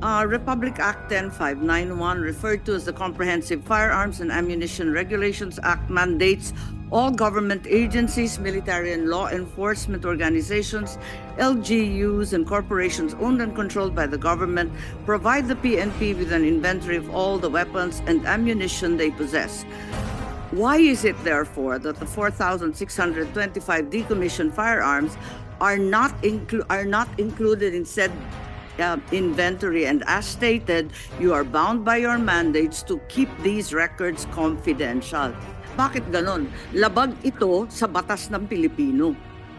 Republic Act 10591, referred to as the Comprehensive Firearms and Ammunition Regulations Act, mandates all government agencies, military and law enforcement organizations, LGUs, and corporations owned and controlled by the government provide the PNP with an inventory of all the weapons and ammunition they possess. Why is it, therefore, that the 4,625 decommissioned firearms are not included in said inventory? And as stated, you are bound by your mandates to keep these records confidential. Bakit ganon? Labag ito sa batas ng Pilipino.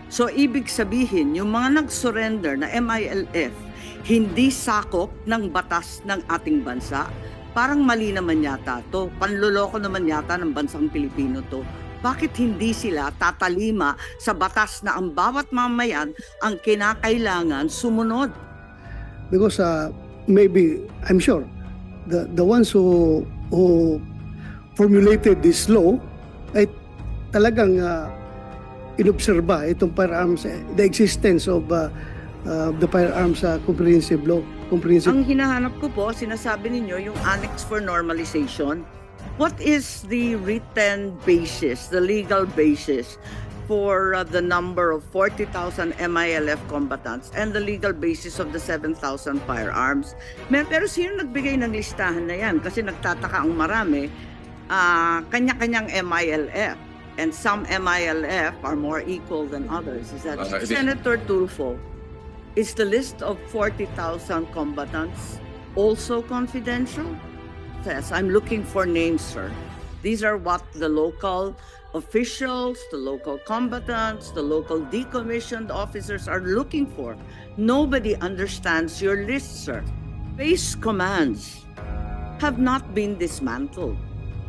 So ibig sabihin, yung mga nag-surrender na MILF, hindi sakop ng batas ng ating bansa. Parang mali naman yata to. Panloloko naman yata ng bansang Pilipino to. Bakit hindi sila tatalima sa batas na ang bawat mamayan ang kinakailangan sumunod? Because maybe, I'm sure, the ones who formulated this law ay talagang inobserba itong firearms, the existence of the firearms comprehensive law. Ang hinahanap ko po, sinasabi ninyo yung Annex for Normalization. What is the written basis, the legal basis for the number of 40,000 MILF combatants and the legal basis of the 7,000 firearms? Pero sino nagbigay ng listahan na yan? Kasi nagtataka ang marami, kanya-kanyang MILF. And some MILF are more equal than others. Is that Senator Tulfo? Is the list of 40,000 combatants also confidential? Yes, I'm looking for names, sir. These are what the local officials, the local combatants, the local decommissioned officers are looking for. Nobody understands your list, sir. Base commands have not been dismantled.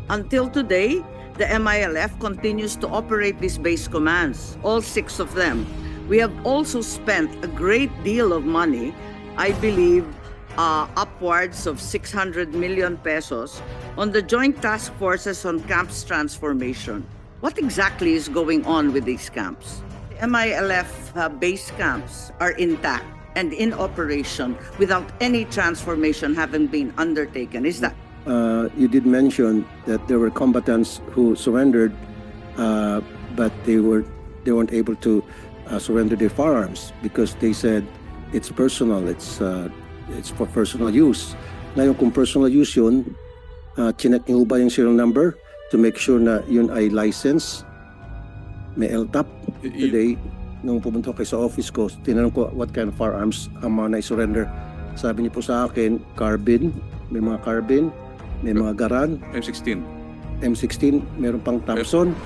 Until today, the MILF continues to operate these base commands, all 6 of them. We have also spent a great deal of money, I believe upwards of 600 million pesos, on the Joint Task Forces on Camps Transformation. What exactly is going on with these camps? The MILF base camps are intact and in operation without any transformation having been undertaken. Is that? You did mention that there were combatants who surrendered, but they weren't able to surrender their firearms because they said it's personal, it's for personal use. Ngayon kung personal use yun, chinek niyo ba yung serial number to make sure na yun ay license, may LTAP? Today, nung pumunta ko sa office ko, tinanong ko what kind of firearms ang mga na-surrender. Sabi niyo po sa akin, carbine, may mga carbine, may mga garan, M16, meron pang Thompson.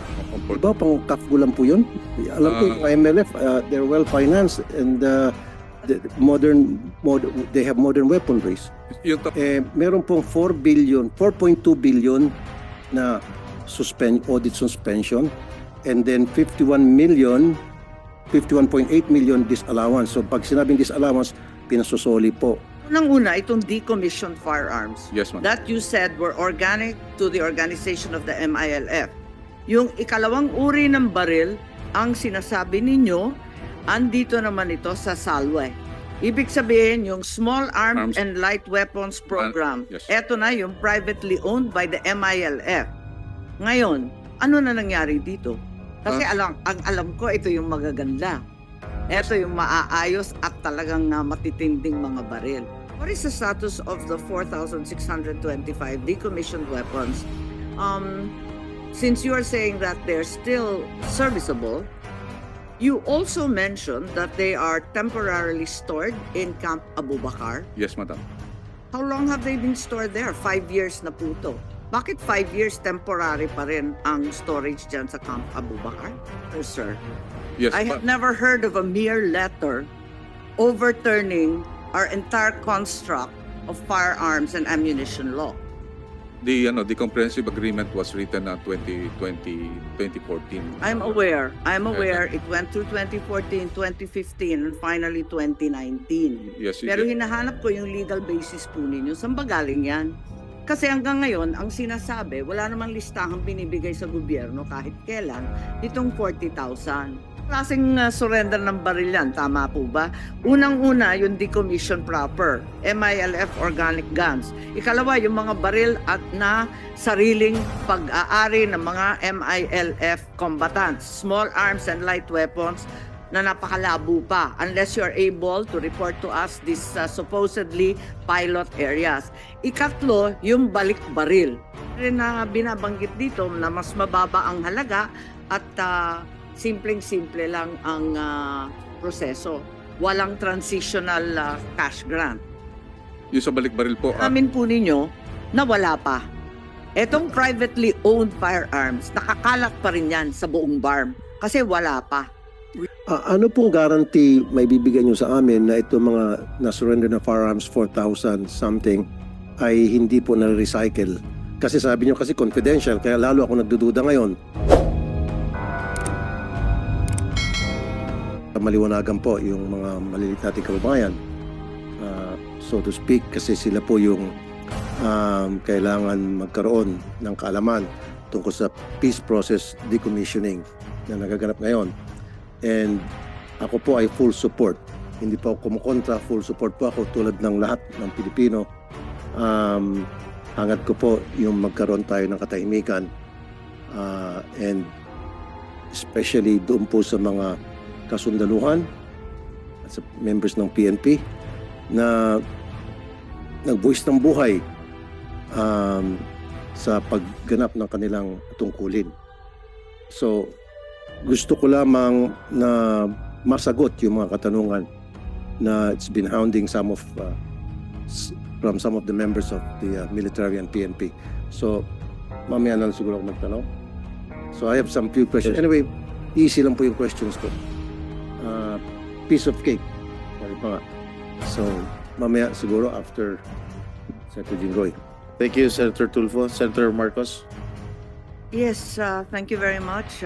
Diba pang kafgulan po yun? Alam ko yung MLF, they're well financed and they have modern weaponries. Meron pong 4.2 billion na audit suspension, and then 51.8 million disallowance. So pag sinabing disallowance, pinasusoli po. Unang-una, itong decommissioned firearms. Yes, ma'am. That you said were organic to the organization of the MILF. Yung ikalawang uri ng baril, ang sinasabi ninyo, andito naman ito sa Salwe. Ibig sabihin, yung Small Arms and Light Weapons Program, yes. Eto na yung privately owned by the MILF. Ngayon, ano na nangyari dito? Kasi ang alam ko, ito yung magaganda. Ito yung maaayos at talagang matitinding mga baril. What is the status of the 4,625 decommissioned weapons? Since you are saying that they're still serviceable, you also mentioned that they are temporarily stored in Camp Abu Bakar. Yes, madam. How long have they been stored there? 5 years na po ito. Bakit 5 years temporary pa rin ang storage dyan sa Camp Abu Bakar? Sir. Yes, I have never heard of a mere letter overturning our entire construct of firearms and ammunition law. The comprehensive agreement was written 2014. I'm aware. It went through 2014, 2015, and finally 2019. Yes, Pero hinahanap ko yung legal basis po ninyo. Saan ba galing yan? Kasi hanggang ngayon, ang sinasabi, wala namang listahang binibigay sa gobyerno kahit kailan, itong 40,000. Klaseng surrender ng baril yan, tama po ba? Unang-una, yung decommission proper, MILF organic guns. Ikalawa, yung mga baril at na sariling pag-aari ng mga MILF combatants, small arms and light weapons na napakalabo pa unless you're able to report to us these supposedly pilot areas. Ikatlo, yung balik baril. Rin na binabanggit dito na mas mababa ang halaga at simpleng-simple lang ang proseso. Walang transitional cash grant. Yung sa balik baril po, Amin po ninyo na wala pa. Etong privately owned firearms, nakakalat pa rin yan sa buong BARM kasi wala pa. Ano pong guarantee may bibigyan nyo sa amin na ito mga na-surrender na firearms 4,000 something ay hindi po na-recycle? Kasi sabi nyo kasi confidential, kaya lalo ako nagdududa ngayon. Maliwanagan po yung mga maliliit nating kababayan, so to speak, kasi sila po yung kailangan magkaroon ng kaalaman tungkol sa peace process decommissioning na nagaganap ngayon. And ako po ay full support. Hindi po ako kumukontra, full support po ako tulad ng lahat ng Pilipino. Hangad ko po yung magkaroon tayo ng katahimikan, and especially doon po sa mga kasundaluhan at sa members ng PNP na nagbuhis ng buhay sa pagganap ng kanilang tungkulin. So, gusto ko lamang na masagot yung mga katanungan na it's been hounding some of from some of the members of the military and PNP. So, mamaya na siguro ako magtanong. So, I have some few questions. Anyway, easy lang po yung questions ko. Piece of cake. Sabi pa nga. So, mamaya siguro after Senator Jinggoy. Thank you, Senator Tulfo. Senator Marcos. Yes, thank you very much.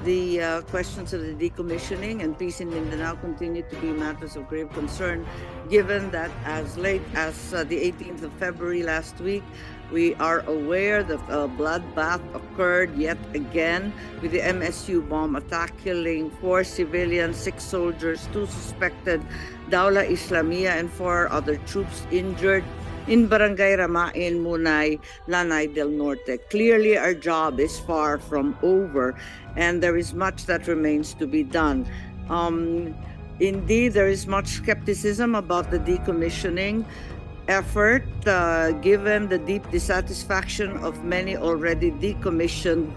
The questions of the decommissioning and peace in Mindanao continue to be matters of grave concern, given that as late as the 18th of February last week, we are aware that a bloodbath occurred yet again with the MSU bomb attack, killing 4 civilians, 6 soldiers, 2 suspected Dawla Islamia, and 4 other troops injured in Barangay Ramain, Munay, Lanay del Norte. Clearly, our job is far from over, and there is much that remains to be done. Indeed, there is much skepticism about the decommissioning effort, given the deep dissatisfaction of many already decommissioned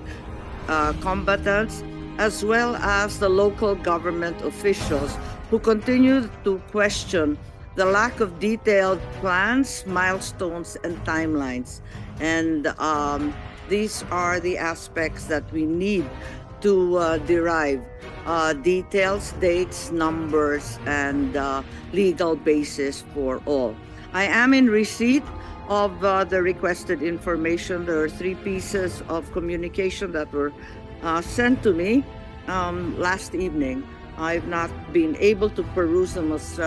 combatants, as well as the local government officials who continue to question the lack of detailed plans, milestones, and timelines. And these are the aspects that we need to derive details, dates, numbers, and legal basis for all. I am in receipt of the requested information. There are 3 pieces of communication that were sent to me last evening. I've not been able to peruse them as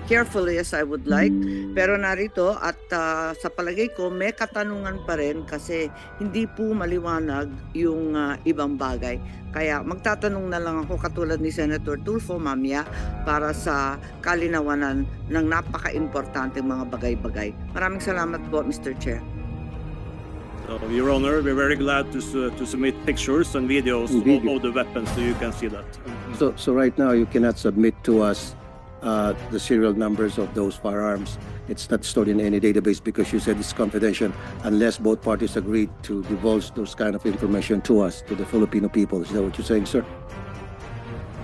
carefully as I would like. Pero narito at sa palagay ko may katanungan pa rin kasi hindi po maliwanag yung ibang bagay. Kaya magtatanong na lang ako katulad ni Senator Tulfo mamaya para sa kalinawanan ng napaka-importanteng mga bagay-bagay. Maraming salamat po, Mr. Chair. Your Honor, we're very glad to submit pictures and videos of the weapons so you can see that. So right now you cannot submit to us the serial numbers of those firearms. It's not stored in any database because you said it's confidential unless both parties agree to divulge those kind of information to us, to the Filipino people. Is that what you're saying, sir?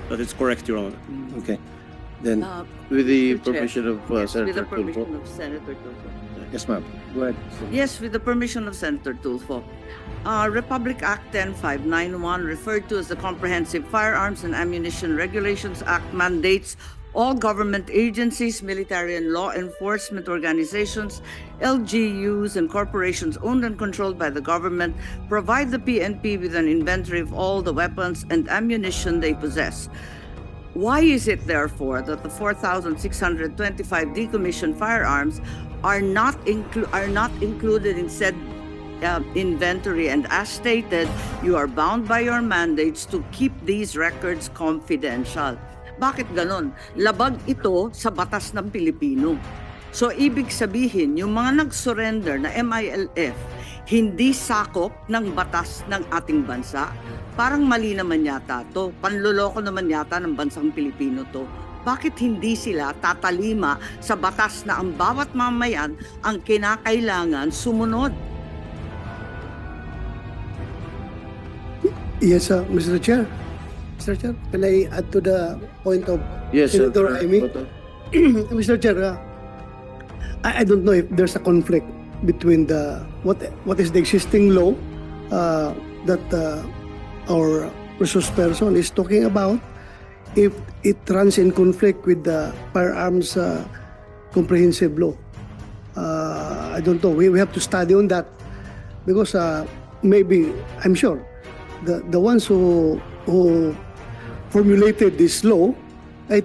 That is correct, Your Honor. Okay. Then, With the Mr. Chair. permission of Yes, with the Senator Tulfo. permission of Senator Tulfo. yes ma'am. Go ahead. Yes, with the permission of Senator Tulfo. Republic Act 10591, referred to as the Comprehensive Firearms and Ammunition Regulations Act, mandates all government agencies, military and law enforcement organizations, LGUs, and corporations owned and controlled by the government provide the PNP with an inventory of all the weapons and ammunition they possess. Why is it, therefore, that the 4,625 decommissioned firearms are not included in said inventory? And as stated, you are bound by your mandates to keep these records confidential. Bakit ganon? Labag ito sa batas ng Pilipino. So, ibig sabihin, yung mga nag-surrender na MILF, hindi sakop ng batas ng ating bansa. Parang mali naman yata to. Panloloko naman yata ng bansang Pilipino to. Bakit hindi sila tatalima sa batas na ang bawat mamayan ang kinakailangan sumunod? Yes, Mr. Chair. Mr. Chair, can I add to the point of Yes, Senator Senator Amy? Boto. Mr. Chair, I don't know if there's a conflict between what is the existing law that our resource person is talking about, if it runs in conflict with the firearms comprehensive law. I don't know. We have to study on that because maybe, I'm sure, the ones who formulated this law ay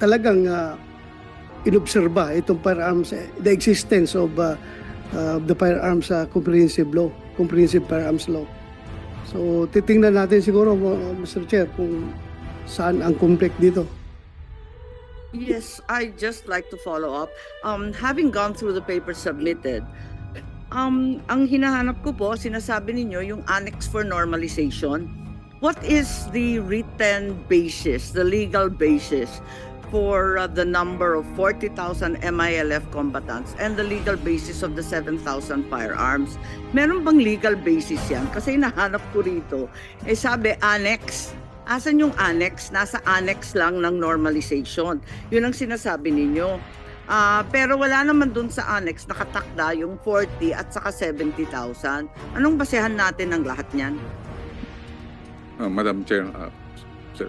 talagang inobserba itong firearms, the existence of the firearms comprehensive firearms law. So titingnan natin siguro, Mr. Chair, kung saan ang conflict dito. Yes, I just like to follow up. Having gone through the papers submitted, ang hinahanap ko po, sinasabi ninyo yung Annex for Normalization. What is the written basis, the legal basis for the number of 40,000 MILF combatants and the legal basis of the 7,000 firearms? Meron bang legal basis yan? Kasi nahanap ko rito, sabi annex. Asan yung annex? Nasa annex lang ng normalization. Yun ang sinasabi ninyo. Pero wala naman dun sa annex nakatakda yung 40 at saka 70,000. Anong basehan natin ng lahat niyan? Madam Chair, sir.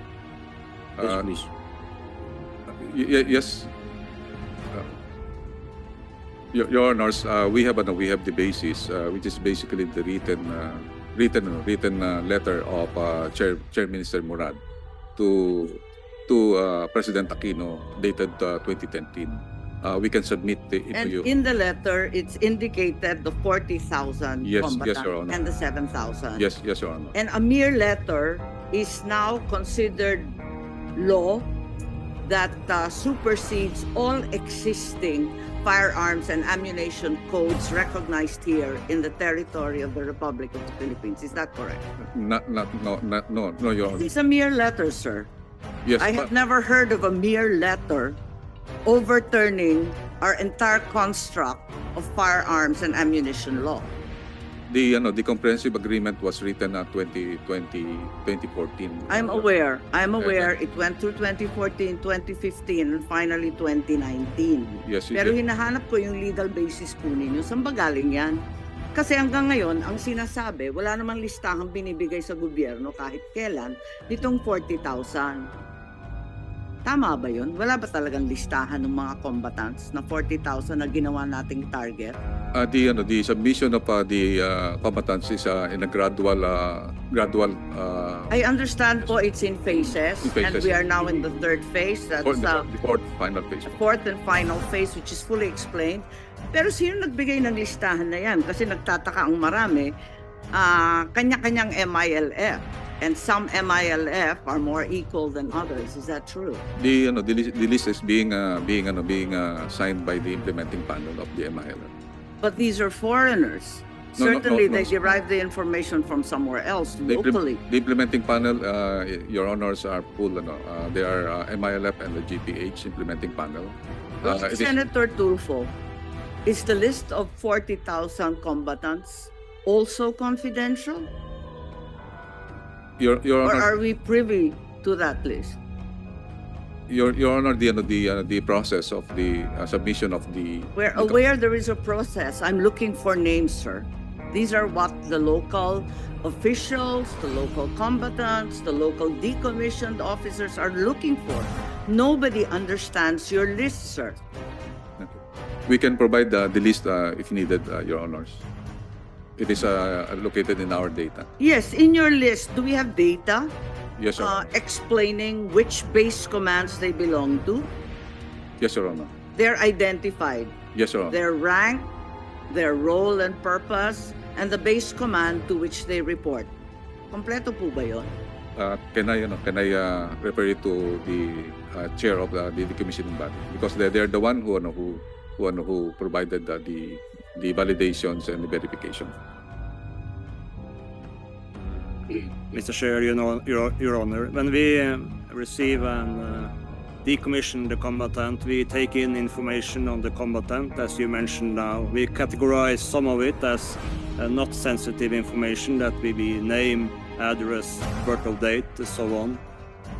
Yes, please. Yes. Your Honors, we have the basis, which is basically the written letter of Chair Minister Murad to President Aquino dated 2010. We can submit it to And you. in the letter, it's indicated the 40,000 Yes, combatants Your Honor. and the 7,000. Yes, Your Honor. And a mere letter is now considered law that supersedes all existing firearms and ammunition codes recognized here in the territory of the Republic of the Philippines. Is that correct? No, Your Honor. It's a mere letter, sir. Yes, I have never heard of a mere letter overturning our entire construct of firearms and ammunition law. the comprehensive agreement was written at 2014. I'm aware. It went through 2014, 2015, and finally 2019. Yes, Pero hinahanap ko yung legal basis po ninyo. Saan ba galing yan? Kasi hanggang ngayon, ang sinasabi, wala namang listahang binibigay sa gobyerno kahit kailan nitong 40,000. Tama ba yun? Wala ba talagang listahan ng mga combatants na 40,000 na ginawa nating target? The submission of the combatants is in a gradual. I understand po it's in phases, In phases. and we are now in the third phase. That's The fourth final phase. the fourth and final phase, which is fully explained. Pero sino nagbigay ng listahan na yan? Kasi nagtataka ang marami, kanya-kanyang MILF. And some MILF are more equal than others. Is that true? The list is being signed by the implementing panel of the MILF. But these are foreigners. No, Certainly, no. they derive the information from somewhere else, locally. The implementing panel, Your Honors, are full. They are MILF and the GPH implementing panel. It is- Senator Tulfo, is the list of 40,000 combatants also confidential? Your Or Honor, are we privy to that list? Your Honor, the process of the submission of the. We're aware there is a process. I'm looking for names, sir. These are what the local officials, the local combatants, the local decommissioned officers are looking for. Nobody understands your list, sir. We can provide the list if needed, Your Honors. It is located in our data. Yes, in your list, do we have data Yes, Your Honor. explaining which base commands they belong to? Yes, Your Honor. They're identified, Yes, Your Honor. their rank, their role and purpose, and the base command to which they report. Kompleto po ba yun? Can I refer you to the chair of the commissioning body, because they're the one who provided the validations and the verification. Mr. Chair, Your Honor, when we receive and decommission the combatant, we take in information on the combatant, as you mentioned now. We categorize some of it as not sensitive information, that will be name, address, birth of date, and so on.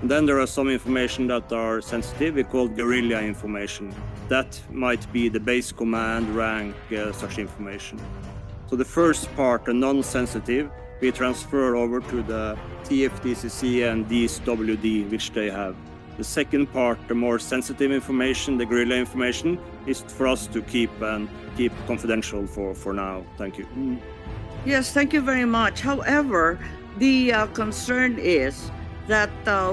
And then there are some information that are sensitive, we call guerrilla information. That might be the base command, rank, such information. So the first part, the non-sensitive, we transfer over to the TFDCC and DSWD, which they have. The second part, the more sensitive information, the guerrilla information, is for us to keep confidential for now. Thank you. Yes, thank you very much. However, the concern is that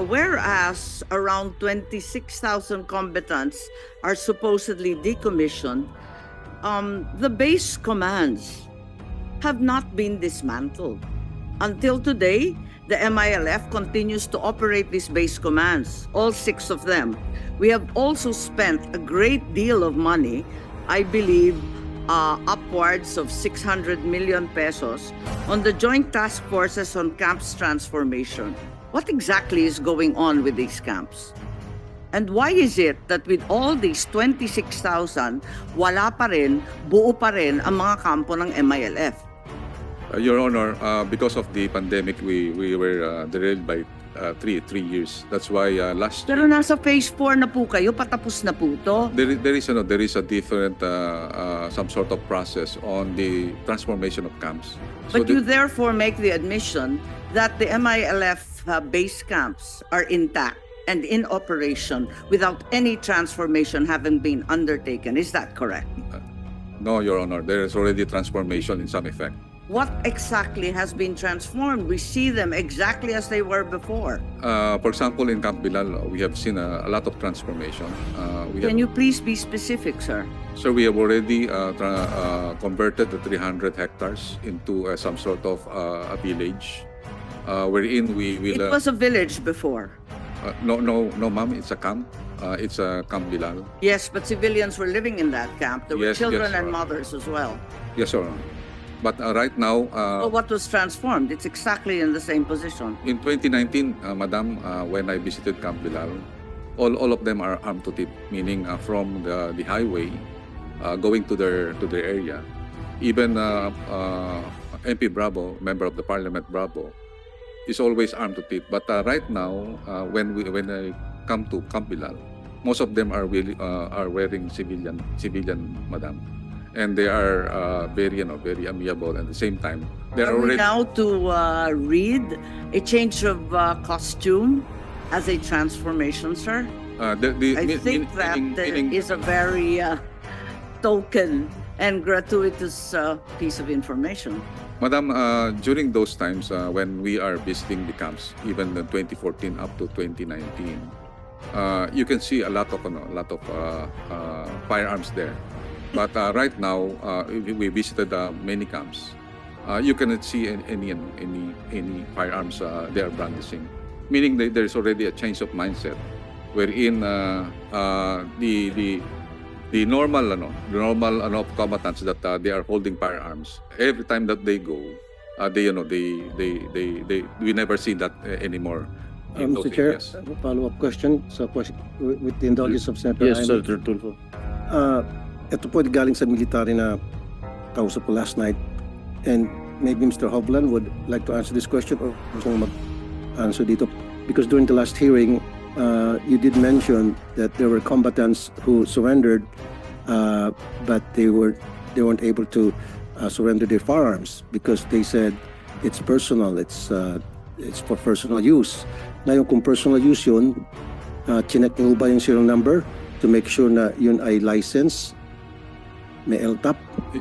whereas around 26,000 combatants are supposedly decommissioned, the base commands have not been dismantled. Until today, the MILF continues to operate these base commands, all 6 of them. We have also spent a great deal of money, I believe upwards of 600 million pesos, on the Joint Task Forces on Camps Transformation. What exactly is going on with these camps? And why is it that with all these 26,000, wala pa rin, buo pa rin ang mga kampo ng MILF? Your Honor, because of the pandemic, we were derailed by 3 years. That's why last year, Pero nasa phase 4 na po kayo, patapos na po to. there is a different some sort of process on the transformation of camps. But you therefore make the admission that the MILF base camps are intact and in operation without any transformation having been undertaken. Is that correct? No, Your Honor, there is already transformation in some effect. What exactly has been transformed? We see them exactly as they were before. For example, in Camp Bilal, we have seen a lot of transformation. Can you please be specific, sir? So we have already converted the 300 hectares into some sort of a village, wherein we will. It was a village before. No, ma'am. It's a camp. It's a Camp Bilal. Yes, but civilians were living in that camp. There were Yes, children yes, and sir. mothers as well. Yes, Your Honor. But right now, So what was transformed? It's exactly in the same position. in 2019, Madam, when I visited Camp Bilal, all of them are armed to teeth, meaning from the highway going to their area. Even MP Bravo, member of the Parliament Bravo, is always armed to teeth. But right now, when I come to Camp Bilal, most of them are wearing civilian, Madam, and they are very amiable. At the same time, they are Are we already. now to read a change of costume as a transformation, sir? I think that is a very token and gratuitous piece of information. Madam, during those times when we are visiting the camps, even in 2014 up to 2019, you can see a lot of firearms there. But right now, we visited many camps. You cannot see any firearms they are brandishing, meaning that there is already a change of mindset, wherein the normal combatants that they are holding firearms every time that they go, we never see that anymore. in those Mr. Chair, areas. follow-up question with the indulgence of Senator Yes, Jaime. Senator Tulfo. Ito po galing sa military na kausap ko last night, and maybe Mr. Hovland would like to answer this question or gusto mo mag-answer dito, because during the last hearing you did mention that there were combatants who surrendered but they weren't able to surrender their firearms because they said it's personal, it's for personal use. Ngayon kung personal use yun, chinek niyo ba yung serial number to make sure na yun ay license may LTAP.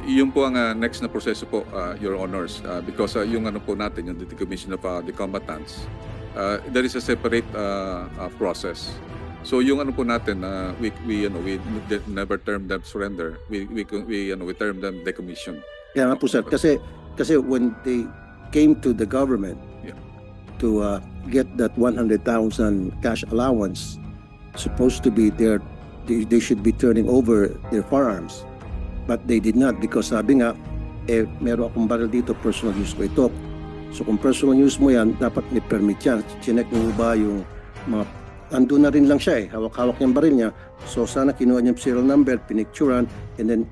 Yun po ang next na proseso po, Your Honors, because yung ano po natin, yung decommission of the combatants, there is a separate process. So yung ano po natin, we never term them surrender. We term them decommission. Kaya nga po sir, kasi when they came to the government Yeah. to get that 100,000 cash allowance, supposed to be they should be turning over their firearms. But they did not because sabi nga, meron akong baril dito, personal use ko ito. So kung personal use mo yan, dapat may permit yan. Chinek mo ba yung mga, andun na rin lang siya hawak-hawak yung baril niya. So sana kinuha niya yung serial number, pinicturan, and then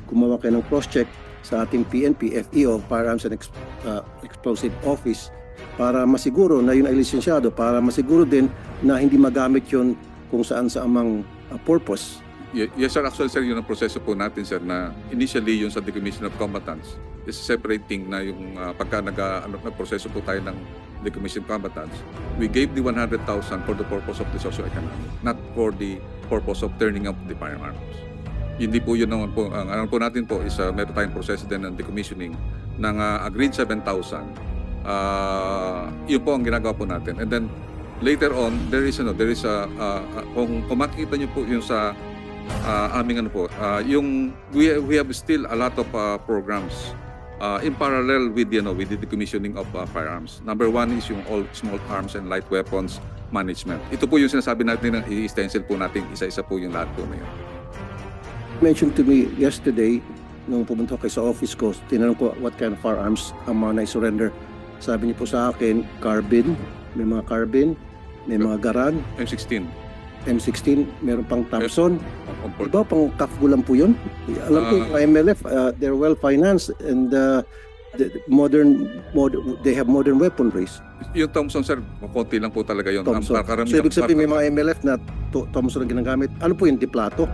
gumawa kayo ng cross-check sa ating PNP, FEO, Firearms and Explosive Office, para masiguro na yun ay lisensyado, para masiguro din na hindi magamit yun kung saan sa amang purpose. Yes sir, actually sir, yun ang proseso po natin sir, na initially yung sa decommission of combatants is separating na yung pagka nag-proseso po tayo ng decommission combatants, we gave the 100,000 for the purpose of the socio-economic, not for the purpose of turning up the firearms. Hindi po yun naman po, ang ano po natin po is meron tayong proseso din ng decommissioning ng agreed 7,000. Yun po ang ginagawa po natin. And then later on, there is kung makikita niyo po yung sa aming ano po, yung we have still a lot of programs in parallel with the decommissioning of firearms. Number one is yung all small arms and light weapons management. Ito po yung sinasabi natin na i-stencil po natin, isa-isa po yung lahat po na yun. Mentioned to me yesterday, nung pumunta ko sa office ko, tinanong ko what kind of firearms ang mga na-surrender. Sabi niyo po sa akin, carbine, may mga carbine, may mga garan, M16. M16, meron pang Thompson. On Diba pang CAFGO lang po yun? Alam ko, yung MLF, they're well financed and they have modern weaponries. Yung Thompson sir, konti lang po talaga yun. Thompson. So ibig sabihin may mga MLF na Thompson ang ginagamit. Ano po yung diplato?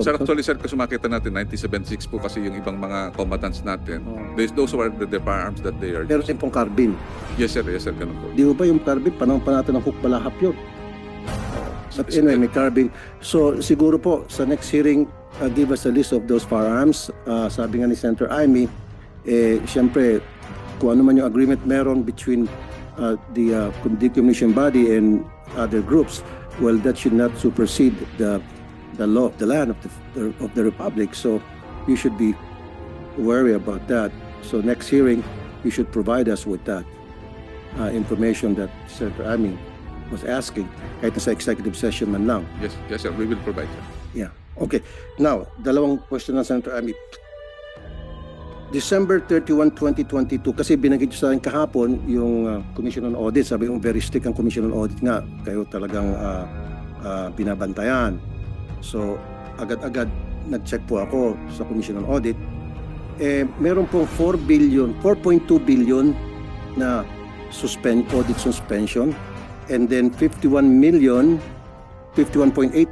Sir, actually sir, kasi makita natin 1976 po kasi yung ibang mga combatants natin. Those were the firearms that they are Meron din pong carbine. Yes sir, ganun po. Di ba yung carbine, panahon pa natin ng hook balahap yun. But anyway, may carbine. So siguro po sa next hearing, give us a list of those firearms. Sabi nga ni Senator Amy, siyempre kung ano man yung agreement meron between the decommission body and other groups, well, that should not supersede the law of the land of the republic. So you should be wary about that. So next hearing, you should provide us with that information that Senator Amy was asking, kahit na sa executive session man lang. Yes sir, we will provide sir. Yeah. Okay. Now, dalawang question ng Senator Amy. December 31, 2022, kasi binanggit sa akin kahapon yung Commission on Audit. Sabi yung very strict ang Commission on Audit nga. Kayo talagang binabantayan. So, agad-agad nag-check po ako sa Commission on Audit. Meron pong 4.2 billion na audit suspension, and then 51.8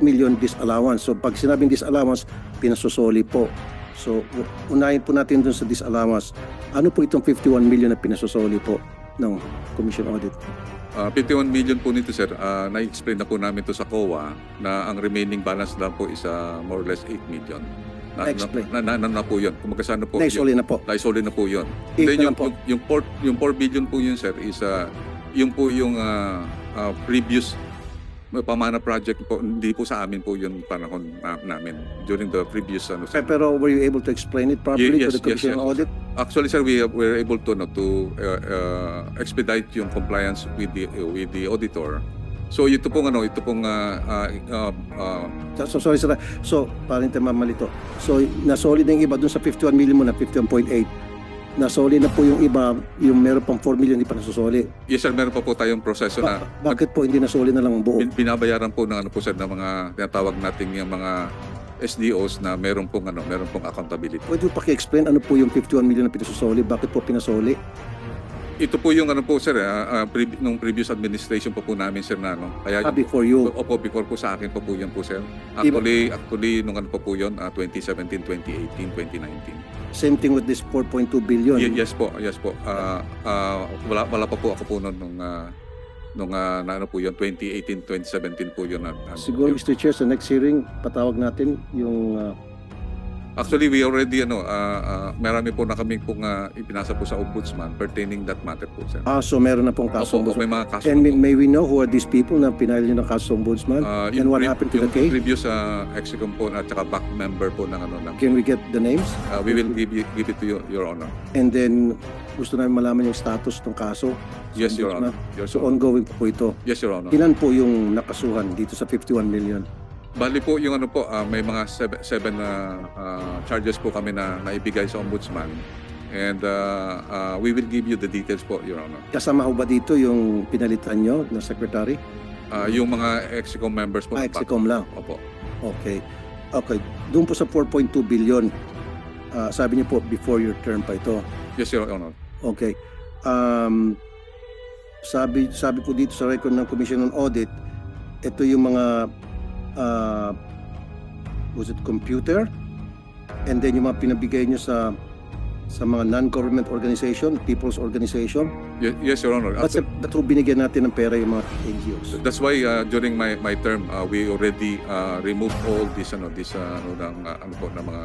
million disallowance. So pag sinabing disallowance, pinasosoli po. So unahin po natin dun sa disallowance. Ano po itong 51 million na pinasosoli po ng Commission Audit? 51 million po nito sir, na-explain na po namin to sa COA na ang remaining balance lang po is more or less 8 million. Na-explain. Na po yun. Kung magkasano po. Naisoli na po. Naisoli na po yun. Eight Then na lang po. yung 4 billion po yun sir is yung po yung previous pamana project po, hindi po sa amin po yun panahon namin during the previous sir. Pero were you able to explain it properly Yes, to the Commission yes. on Audit? Actually sir, we were able to expedite yung compliance with the auditor. So ito pong So sorry sir. So parang tayo mamalito. So nasoli na yung iba dun sa 51 million mo na 51.8. Nasoli na po yung iba, yung meron pang 4 million hindi pa nasusoli. yes sir, meron pa po tayong proseso na Bakit po hindi nasoli na lang ang buo? binabayaran po ng po sir ng mga tinatawag nating yung mga SDOs na meron pong accountability. Pwede po paki-explain ano po yung 51 million na pinasusoli? Bakit po pinasoli? Ito po yung po sir, nung previous administration po namin sir na kaya Before you. opo, before po sa akin po yun po sir. Actually nung po yun, 2017, 2018, 2019. Same thing with this 4.2 billion. Yes po. Wala pa po ako po nung po yun, 2018, 2017 po yun. Siguro Mr. Chair, sa next hearing, patawag natin yung Actually, we already, marami po na kami pong ipinasa po sa ombudsman pertaining that matter po, sir. So meron na pong kaso Opo, ombudsman. may mga kaso And na po. may we know who are these people na pinahal nyo ng kaso ombudsman? And what happened to the yung case? previous execom po at saka back member po ng Can we get the names? we will give it to you, Your Honor. And then, gusto namin malaman yung status ng kaso. Yes, Your Honor. Yes, So Your Honor. ongoing po ito. Yes, Your Honor. Ilan po yung nakasuhan dito sa 51 million? Bali po yung may mga seven charges po kami na naibigay sa ombudsman. And we will give you the details po, Your Honor. Kasama ho ba dito yung pinalitan nyo na secretary? Yung mga execom members po. Execom lang. Opo. Okay. Okay. Doon po sa 4.2 billion, sabi niyo po before your term pa ito. Yes, Your Honor. Okay. Sabi po dito sa record ng Commission on Audit, ito yung mga was it computer? And then yung mga pinabigay nyo sa mga non-government organization, people's organization. Yes, Your Honor. Ba't ho binigyan natin ng pera yung mga NGOs? That's why during my term we already removed all this ng mga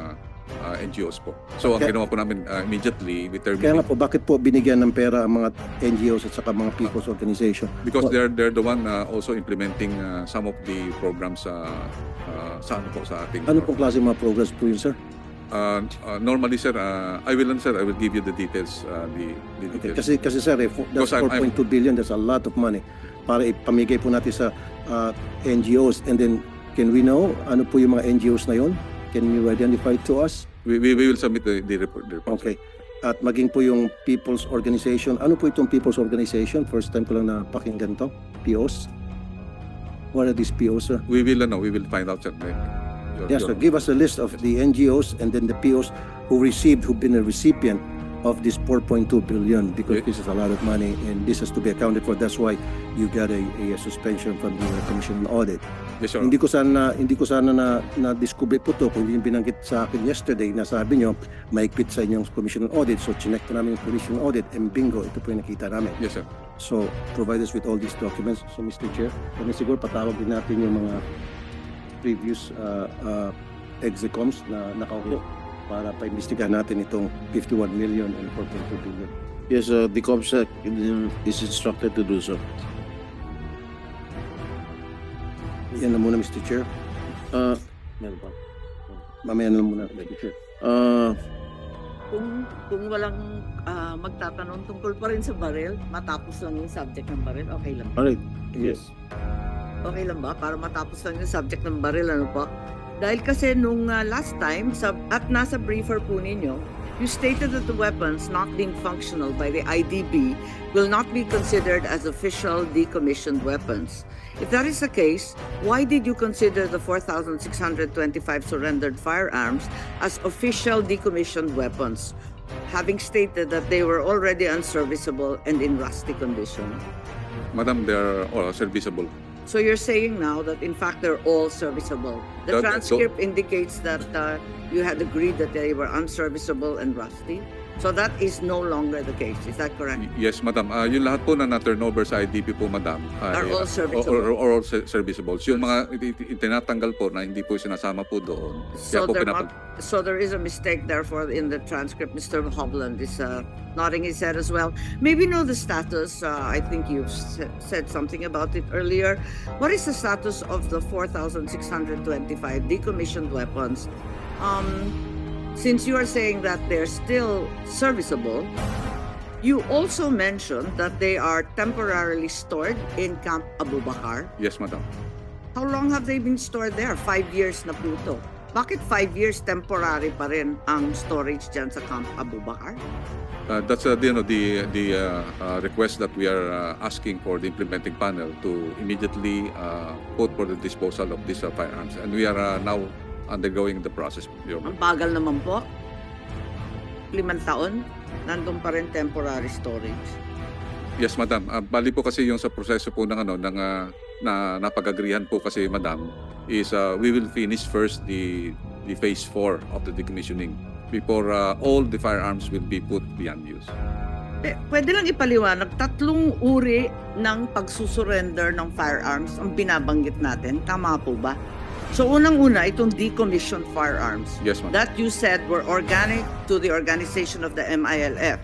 NGOs po. So ang Kaya- ginawa po namin immediately we Kaya nga terminate po, bakit po binigyan ng pera ang mga NGOs at saka mga people's organization? because they're the one also implementing some of the programs sa ating Ano pong klase mga programs po yun, sir? normally sir I will give you the details the Okay. details. Kasi sir, that's Because I'm- 4.2 billion, that's a lot of money para ipamigay po natin sa NGOs. And then, can we know ano po yung mga NGOs na yon? Can you identify to us? We will submit the report. Okay. At maging po yung People's Organization. Ano po itong People's Organization? First time ko lang napakinggan to. POs? What are these POs, sir? We will find out sir. Yes, sir. Give us a list of the NGOs and then the POs who've been a recipient of this 4.2 billion because this is a lot of money and this has to be accounted for. That's why you got a suspension from the Commission on Audit. Yes, sir. Hindi ko sana na discover po to kung yung binanggit sa akin yesterday na sabi nyo maigpit sa inyong Commission on Audit. So chinek po namin yung Commission on Audit and bingo, ito po yung nakita namin. Yes, sir. So provide us with all these documents. So Mr. Chair, kami siguro patawag din natin yung mga previous execoms na nakaupo para paimbestigahan natin itong 51 million and 4.2 billion. Yes, the COMSEC is instructed to do so. Yan na muna, Mr. Chair. Meron pa. Mamaya na lang muna, Mr. Chair. Kung walang magtatanong tungkol pa rin sa baril, matapos lang yung subject ng baril, okay lang. Alright. Yes. Okay lang ba? Para matapos lang yung subject ng baril, ano pa? Dahil kasi nung last time, at nasa briefer po ninyo, you stated that the weapons not being functional by the IDB will not be considered as official decommissioned weapons. If that is the case, why did you consider the 4,625 surrendered firearms as official decommissioned weapons, having stated that they were already unserviceable and in rusty condition? Madam, they are all serviceable. So you're saying now that in fact they're all serviceable. The transcript indicates that you had agreed that they were unserviceable and rusty. So that is no longer the case. Is that correct? Yes, madam. Yung lahat po na na-turnover sa IDP po, madam, Are all serviceable. or all serviceable. Yung mga itinatanggal po na hindi po sinasama po doon. So, kaya po so there is a mistake therefore in the transcript. Mr. Hovland is nodding his head as well. Maybe know the status. I think you've said something about it earlier. What is the status of the 4,625 decommissioned weapons? Since you are saying that they're still serviceable, you also mentioned that they are temporarily stored in Camp Abu Bakar. Yes, madam. How long have they been stored there? 5 years na po ito. Bakit 5 years temporary pa rin ang storage dyan sa Camp Abu Bakar? That's the request that we are asking for the implementing panel to immediately put for the disposal of these firearms. And we are now undergoing the process. Ang bagal naman po. 5 taon, nandun pa rin temporary storage. Yes, madam. Bali po kasi yung sa proseso po ng na napag-agrihan po kasi, madam, is we will finish first the phase 4 of the decommissioning before all the firearms will be put beyond use. Pwede lang ipaliwanag, 3 uri ng pagsusurrender ng firearms ang binabanggit natin. Tama po ba? So unang-una, itong decommissioned firearms Yes, ma'am. that you said were organic to the organization of the MILF.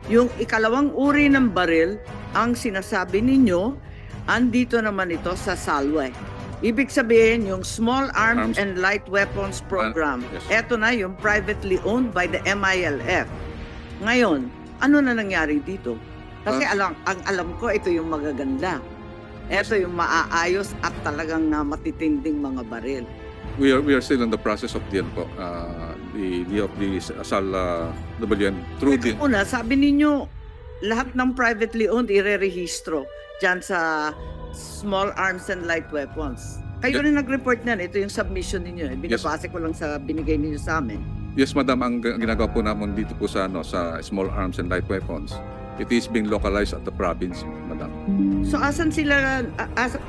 Yung ikalawang uri ng baril, ang sinasabi ninyo, andito naman ito sa Salwe. Ibig sabihin, yung Small Arms Arms. and Light Weapons Program, Yes. eto na yung privately owned by the MILF. Ngayon, ano na nangyari dito? Kasi ang alam ko, ito yung magaganda. Ito yung maaayos at talagang matitinding mga baril. We are still in the process of the Asal WN through the Una, sabi ninyo, lahat ng privately owned irerehistro dyan sa Small Arms and Light Weapons. Kayo rin nag-report niyan. Ito yung submission ninyo. Binabase ko lang sa binigay ninyo sa amin. Yes, madam, ang ginagawa po namin dito po sa sa Small Arms and Light Weapons. It is being localized at the province, madam. So asan sila,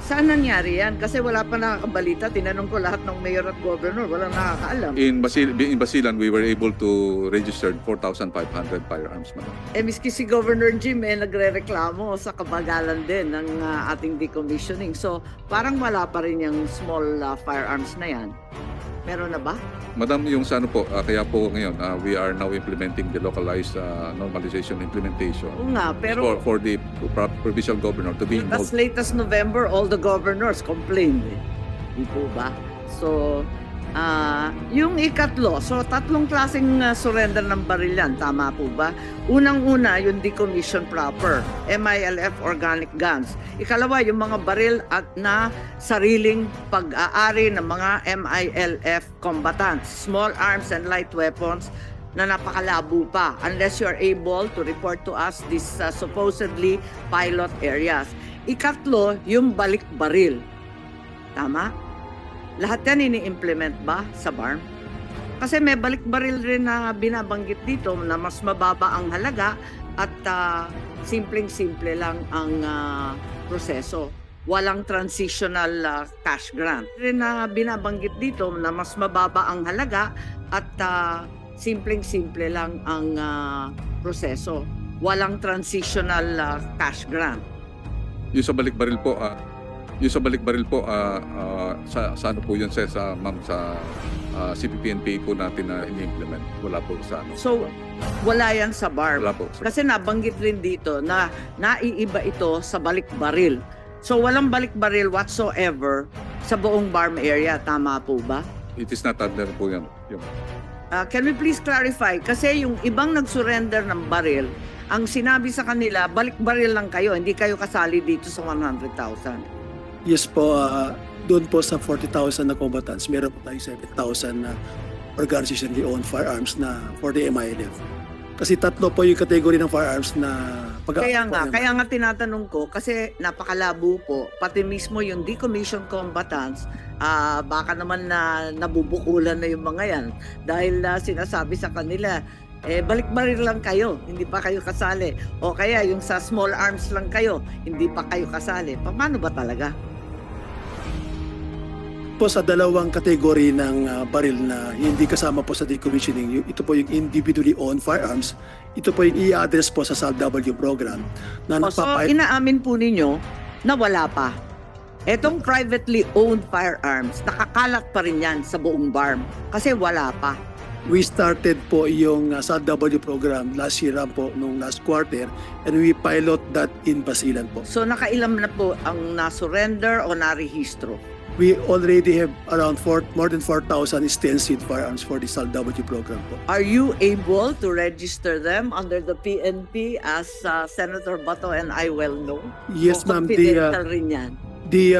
saan nangyari yan? Kasi wala pa nakakabalita. Tinanong ko lahat ng mayor at governor. Walang nakakaalam. In Basilan, we were able to register 4,500 firearms, madam. Miski si Governor Jim nagre-reklamo sa kabagalan din ng ating decommissioning. So parang wala pa rin yung small firearms na yan. Meron na ba? Madam, yung sa ano po, kaya po ngayon, we are now implementing the localized normalization implementation Oo nga, pero for the provincial governor to be as involved. late as November, all the governors complained. Di po ba? So, yung ikatlo, so tatlong klaseng surrender ng baril yan, tama po ba? Unang-una, yung decommission proper, MILF organic guns. Ikalawa, yung mga baril at na sariling pag-aari ng mga MILF combatants, small arms and light weapons na napakalabo pa unless you're able to report to us these supposedly pilot areas. Ikatlo, yung balik baril. Tama? Lahat yan ini-implement ba sa BARM? Kasi may balik baril rin na binabanggit dito na mas mababa ang halaga at simpleng-simple lang ang proseso. Walang transitional cash grant. Rin na binabanggit dito na mas mababa ang halaga at simpleng-simple lang ang proseso. Walang transitional cash grant. Yung sa balik baril po, sa ano po yun, sa ma'am, sa CPP-NPA po natin na ini-implement. Wala po sa ano. So, wala yan sa BARM. Wala po. Kasi nabanggit rin dito na naiiba ito sa balik baril. So, walang balik baril whatsoever sa buong BARM area. Tama po ba? It is not under po yan. Yung, Can we please clarify? Kasi yung ibang nag-surrender ng baril, ang sinabi sa kanila, balik baril lang kayo, hindi kayo kasali dito sa 100,000. Yes po, doon po sa 40,000 na combatants, meron po tayong 7,000 na organizationally owned firearms na for the MILF. Kasi tatlo po yung category ng firearms na Kaya nga tinatanong ko, kasi napakalabo po, pati mismo yung decommissioned combatants, baka naman na nabubukulan na yung mga yan. Dahil sinasabi sa kanila, balik baril lang kayo, hindi pa kayo kasali. O kaya yung sa small arms lang kayo, hindi pa kayo kasali. Paano ba talaga? po sa dalawang kategory ng baril na hindi kasama po sa decommissioning. Ito po yung individually owned firearms. Ito po yung i-address po sa SALW program. Na So, inaamin po ninyo na wala pa. Etong privately owned firearms, nakakalat pa rin yan sa buong BARM kasi wala pa. We started po yung SALW program last year po, nung last quarter, and we pilot that in Basilan po. So nakailam na po ang na-surrender o na-rehistro? We already have around more than 4,000 stenciled firearms for the SALW program po. Are you able to register them under the PNP as Senator Bato and I well know? Yes, O ma'am. confidential rin yan? The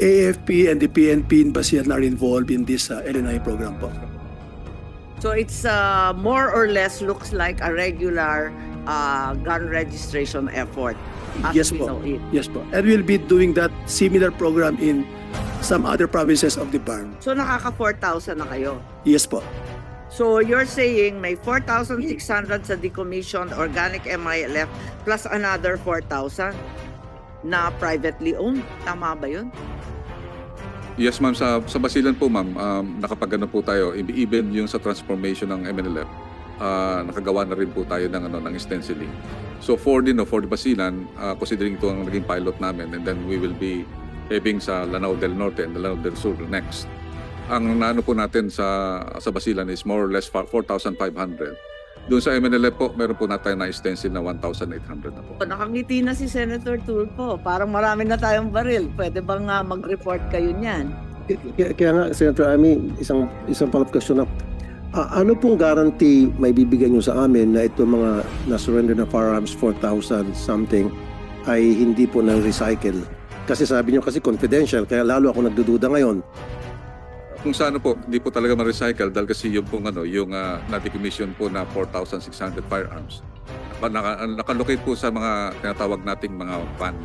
AFP and the PNP in Basilan are involved in this LNI program po. So it's more or less looks like a regular gun registration effort. As Yes we po. know it. Yes po. And we'll be doing that similar program in some other provinces of the BARM. So nakaka 4,000 na kayo. Yes po. So you're saying may 4,600 sa decommissioned organic MILF plus another 4,000 na privately owned. Tama ba yun? yes, ma'am, sa Basilan po, ma'am, nakapagano po tayo, even yung sa transformation ng MNLF, nakagawa na rin po tayo ng stenciling. So for the Basilan, considering ito ang naging pilot namin, and then we will be Ebing sa Lanao del Norte and Lanao del Sur next. Ang naano po natin sa Basilan is more or less 4,500. Doon sa MNLF po, meron po natin na stencil na 1,800 na po. Nakangiti na si Senator Tulfo. Parang marami na tayong baril. Pwede bang mag-report kayo niyan? Kaya nga, Senator Amy, isang follow-up question na, ano pong guarantee may bibigyan nyo sa amin na itong mga na-surrender na firearms, 4,000 something, ay hindi po na-recycle? Kasi sabi nyo kasi confidential, kaya lalo ako nagdududa ngayon. Kung sa ano po, hindi po talaga ma-recycle dahil kasi yung pong yung na-decommission po na 4,600 firearms. Nakalocate po sa mga tinatawag nating mga van,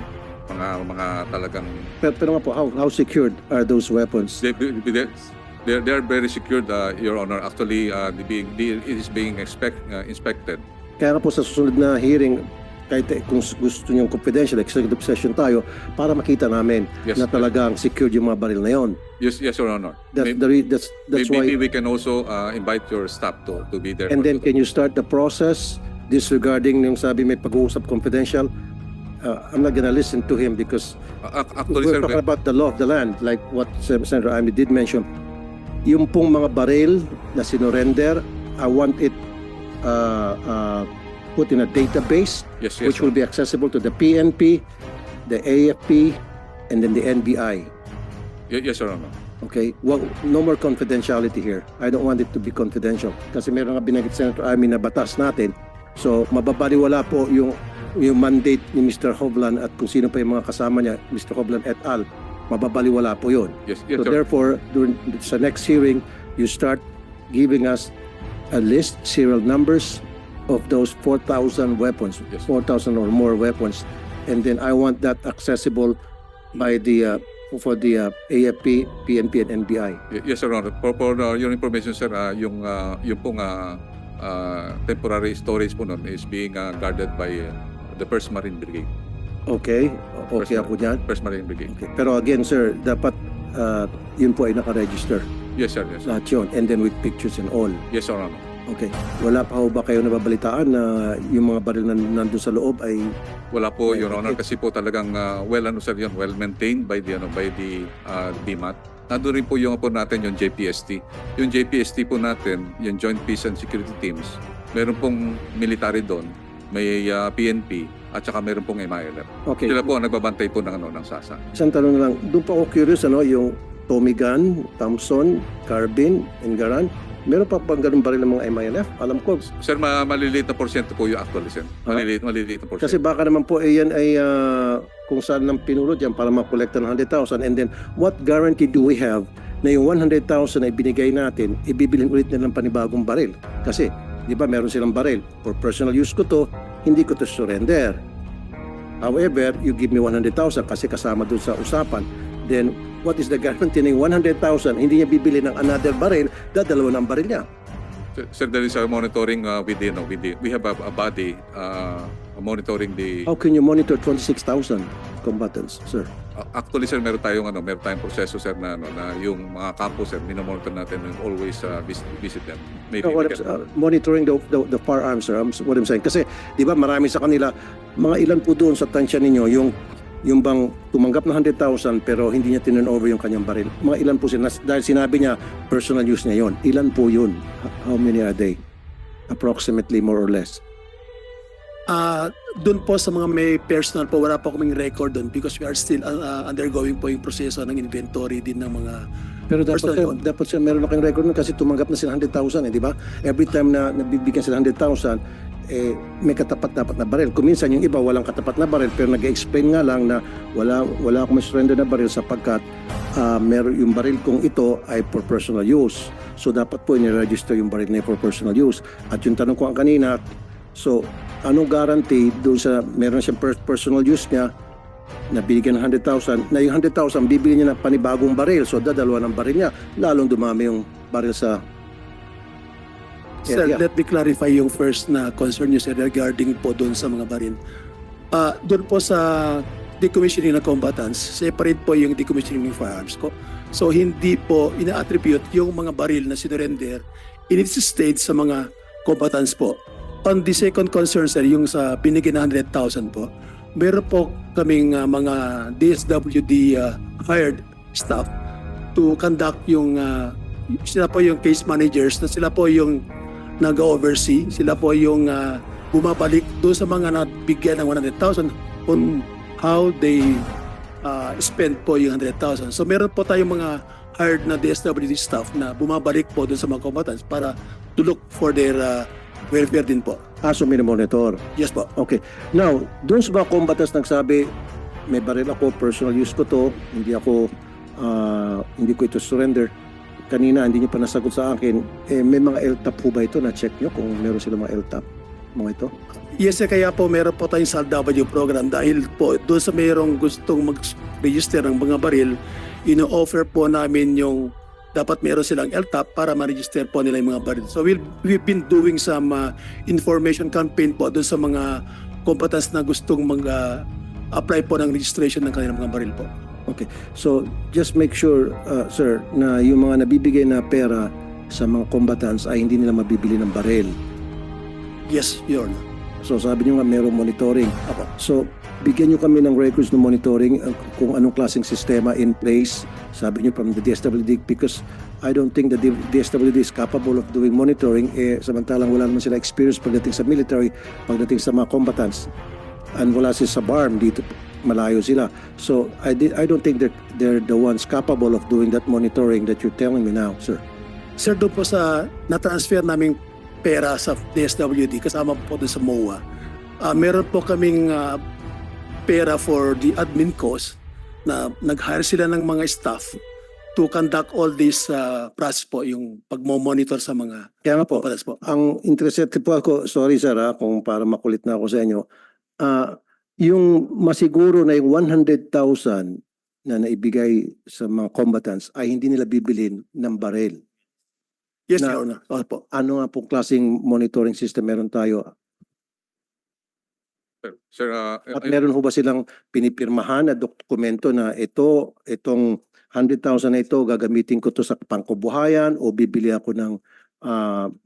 mga talagang Pero nga po, how secured are those weapons? they are very secured, Your Honor. Actually, it is being inspected. Kaya nga po sa susunod na hearing, kahit kung gusto nyo confidential, executive session tayo, para makita namin Yes, na talagang secured yung mga baril na yon. Yes, Your Honor. That's Maybe why. we can also invite your staff to be there. And for then that. can you start the process disregarding yung sabi may pag-uusap confidential? I'm not gonna listen to him because Actually, we're sir, talking about the law of the land, like what Senator Amy did mention. Yung pong mga baril na sinurrender, I want it put in a database yes, which will be accessible to the PNP, the AFP, and then the NBI. Yes, Your Honor. Okay? Well, no more confidentiality here. I don't want it to be confidential. Kasi meron nga binanggit Senator Amy na batas natin. So, mababaliwala po yung mandate ni Mr. Hovland at kung sino pa yung mga kasama niya, Mr. Hovland et al. Mababaliwala po yun. Yes, So sir. therefore, during sa next hearing, you start giving us a list, serial numbers of those 4,000 weapons, Yes. 4,000 or more weapons. And then I want that accessible by the AFP, PNP, and NBI. Yes, Your Honor. For your information, sir, yung pong temporary storage po nun is being guarded by the 1st Marine Brigade. Okay? Okay ako dyan. 1st Marine Brigade. Okay. Pero again, sir, dapat yun po ay nakaregister. Yes, sir. Yes, sir. Lahat yun. And then with pictures and all. Yes, Your Honor. Okay. Wala pa ho ba kayo nababalitaan na yung mga baril na nandun sa loob ay Wala po, Your Okay. Honor, kasi po talagang well maintained by the BMAT. Nandun rin po yung po natin yung JPST. Yung JPST po natin, yung Joint Peace and Security Teams, meron pong military doon, may PNP at saka meron pong MILF. okay. Sila po ang nagbabantay po ng SASA. Isang tanong na lang. Doon pa ako curious, yung Tommy gun, Thompson, carbine, Engaran. Meron pa bang ganun baril ng mga MILF? Alam ko. Sir, maliliit na porsyento po yung actually, sir. Maliliit na porsyento. Kasi baka naman po yan ay kung saan nang pinulot yan para makolekta ng 100,000. And then, what guarantee do we have na yung 100,000 na ibinigay natin, ibibilin ulit nila ng panibagong baril? Kasi, di ba, meron silang baril. For personal use ko to, hindi ko to surrender. However, you give me 100,000 kasi kasama dun sa usapan. Then, what is the guarantee na yung 100,000 hindi niya bibili ng another baril, dadalawa ng baril niya? Sir, there is a monitoring we have a body monitoring the How can you monitor 26,000 combatants, sir? actually, sir, meron tayong proseso, sir, na yung mga campus, sir, minomonitor natin and always visit them. Maybe No, we can- monitoring the firearms, sir. What I'm saying. Kasi, di ba, marami sa kanila, mga ilan po doon sa tansya ninyo, yung bang tumanggap ng 100,000 pero hindi niya turn over yung kanyang baril. Mga ilan po sila, dahil sinabi niya, personal use niya yon. Ilan po yun? How many are they? Approximately, more or less. Doon po sa mga may personal po, wala pa kaming record doon because we are still undergoing po yung proseso ng inventory din ng mga Pero personal. dapat siya meron na kayong record nun kasi tumanggap na sila 100,000, di ba? Every time na nabibigyan sila 100,000, may katapat dapat na baril. Kung minsan yung iba walang katapat na baril pero nag-explain nga lang na wala akong surrender na baril sapagkat meron yung baril kong ito ay for personal use. So dapat po i-register yung baril na for personal use. At yung tanong ko ang kanina, so anong guarantee doon sa meron siyang personal use niya na binigyan ng 100,000, na yung 100,000 bibili niya ng panibagong baril. So dadalawa ng baril niya, lalong dumami yung baril sa Sir, area. let me clarify yung first na concern nyo, sir, regarding po doon sa mga baril. Doon po sa decommissioning ng combatants, separate po yung decommissioning ng firearms ko. So, hindi po ina-attribute yung mga baril na sinurrender in its state sa mga combatants po. On the second concern, sir, yung sa binigyan ng 100,000 po, meron po kaming mga DSWD hired staff to conduct yung sila po yung case managers na sila po yung nag-oversee, sila po yung bumabalik doon sa mga nabigyan ng 100,000 on how they spend po yung 100,000. So meron po tayong mga hired na DSWD staff na bumabalik po doon sa mga combatants para to look for their welfare din po. So monitor. Yes po. Okay. Now, doon sa mga combatants nagsabi, may baril ako, personal use ko to, hindi ko ito surrender. Kanina, hindi niyo pa nasagot sa akin, may mga LTAP po ba ito? Na-check niyo kung meron sila mga LTAP? Mga ito? Yes, kaya po meron po tayong SALW program dahil po doon sa mayroong gustong mag-register ng mga baril, ino-offer po namin yung dapat meron silang LTAP para ma-register po nila yung mga baril. So we've been doing some information campaign po doon sa mga combatants na gustong apply po ng registration ng kanilang mga baril po. Okay. So, just make sure, sir, na yung mga nabibigay na pera sa mga combatants ay hindi nila mabibili ng baril. Yes, Your Honor. So, sabi niyo nga mayroong monitoring. Apo. So, bigyan niyo kami ng records ng monitoring kung anong klaseng sistema in place. Sabi niyo from the DSWD because I don't think that the DSWD is capable of doing monitoring. Samantalang wala naman sila experience pagdating sa military, pagdating sa mga combatants. And wala sila sa BARM dito, malayo sila. So, I don't think that they're the ones capable of doing that monitoring that you're telling me now, sir. Sir, doon po sa na-transfer naming pera sa DSWD, kasama po doon sa MOA, meron po kaming pera for the admin cost na nag-hire sila ng mga staff to conduct all this process po, yung pagmo-monitor sa mga Kaya nga po, combatants po. ang interested po ako, sorry sir kung para makulit na ako sa inyo, yung masiguro na yung 100,000 na naibigay sa mga combatants ay hindi nila bibilin ng baril. Yes, Na- Your Honor. Opo. Ano nga pong klaseng monitoring system meron tayo? Sir, At meron ho ba silang pinipirmahan na dokumento na itong 100,000 na ito, gagamitin ko to sa pangkubuhayan o bibili ako ng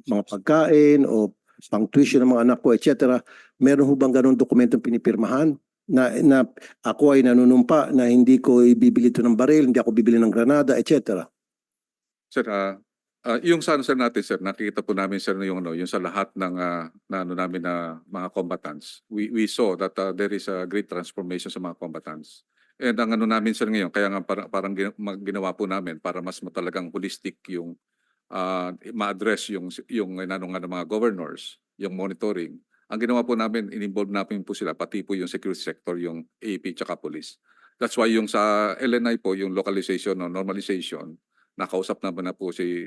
mga pagkain o pang tuition ng mga anak ko, etc. Meron ho bang ganong dokumentong pinipirmahan na ako ay nanunumpa na hindi ko ibibili ito ng baril, hindi ako bibili ng granada, etc. Sir, yung sa ano sir natin sir, nakikita po namin sir yung yung sa lahat ng na ano namin na mga combatants. We saw that there is a great transformation sa mga combatants. And ang ano namin sir ngayon, kaya nga parang ginawa po namin para mas talagang holistic yung ma-address yung inano nga ng mga governors, yung monitoring. Ang ginawa po namin, in-involve namin po sila, pati po yung security sector, yung AP tsaka police. That's why yung sa LNI po, yung localization o normalization, nakausap naman na po si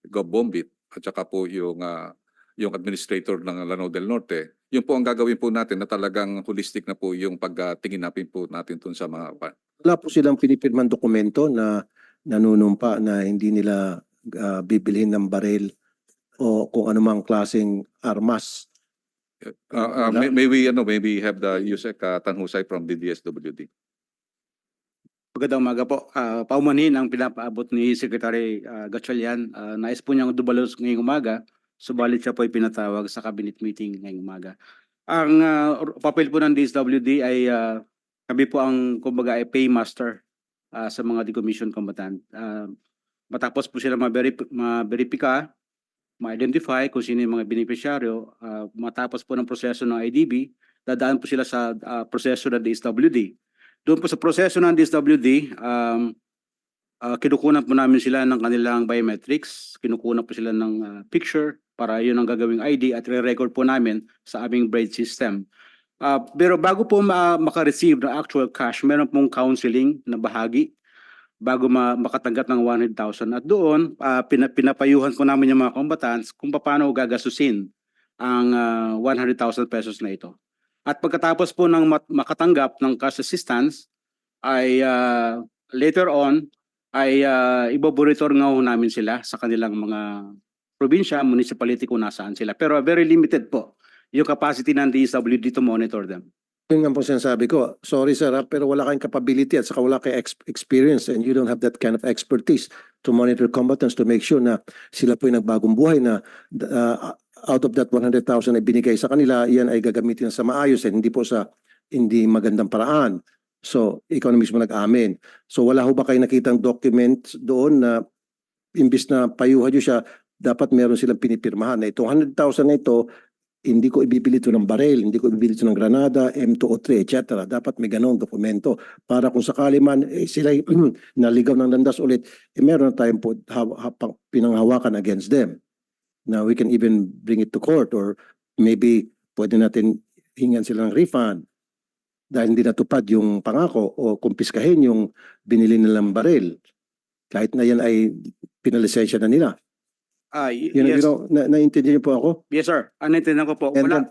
Gov. Bombit at saka po yung administrator ng Lanao del Norte. Yun po ang gagawin po natin na talagang holistic na po yung pagtingin natin po natin dun sa mga... Wala po silang pinipirman dokumento na nanunumpa na hindi nila bibilhin ng baril o kung anumang klaseng armas. may we have the Yusek Tanhusay from the DSWD. Magandang umaga po. Paumanhin ang pinapaabot ni Secretary Gatchalian. Nais po niyang dumalos ngayong umaga, subalit siya po ay pinatawag sa cabinet meeting ngayong umaga. Ang papel po ng DSWD ay kami po ang kumbaga ay paymaster sa mga decommissioned combatant. Matapos po sila ma-verify, ma-identify kung sino yung mga beneficiaryo, matapos po ng proseso ng IDB, dadaan po sila sa proseso ng DSWD. Doon po sa proseso ng DSWD, kinukunan po namin sila ng kanilang biometrics, kinukunan po sila ng picture para yun ang gagawing ID at re-record po namin sa aming braid system. Pero bago po maka-receive ng actual cash, meron pong counseling na bahagi bago makatanggap ng 100,000. At doon, pinapayuhan ko namin yung mga combatants kung paano gagasusin ang 100,000 pesos na ito. At pagkatapos po ng makatanggap ng cash assistance, ay later on, ay iboboritor nga ho namin sila sa kanilang mga probinsya, municipality kung nasaan sila. Pero very limited po yung capacity ng DSWD to monitor them. Yun nga po sinasabi ko, sorry sir pero wala kayong capability at saka wala kayong experience and you don't have that kind of expertise to monitor combatants to make sure na sila po yung nagbagong buhay na out of that 100,000 na binigay sa kanila, yan ay gagamitin sa maayos and hindi po sa hindi magandang paraan. So, ikaw na mismo nag-amin. So, wala ho ba kayo nakitang document doon na imbis na payuhan nyo siya, dapat meron silang pinipirmahan na itong 100,000 na ito, hindi ko ibibili ito ng baril, hindi ko ibibili ito ng granada, M203, etc. Dapat may ganong dokumento para kung sakali man sila naligaw ng landas ulit, meron na tayong pinanghawakan against them. Now we can even bring it to court or maybe pwede natin hingan sila ng refund dahil hindi natupad yung pangako o kumpiskahin yung binili nilang baril. Kahit na yan ay pinalisensya na nila. Yes, Naintindihan niyo po ako? yes sir. Naintindihan ko po. And Wala, then,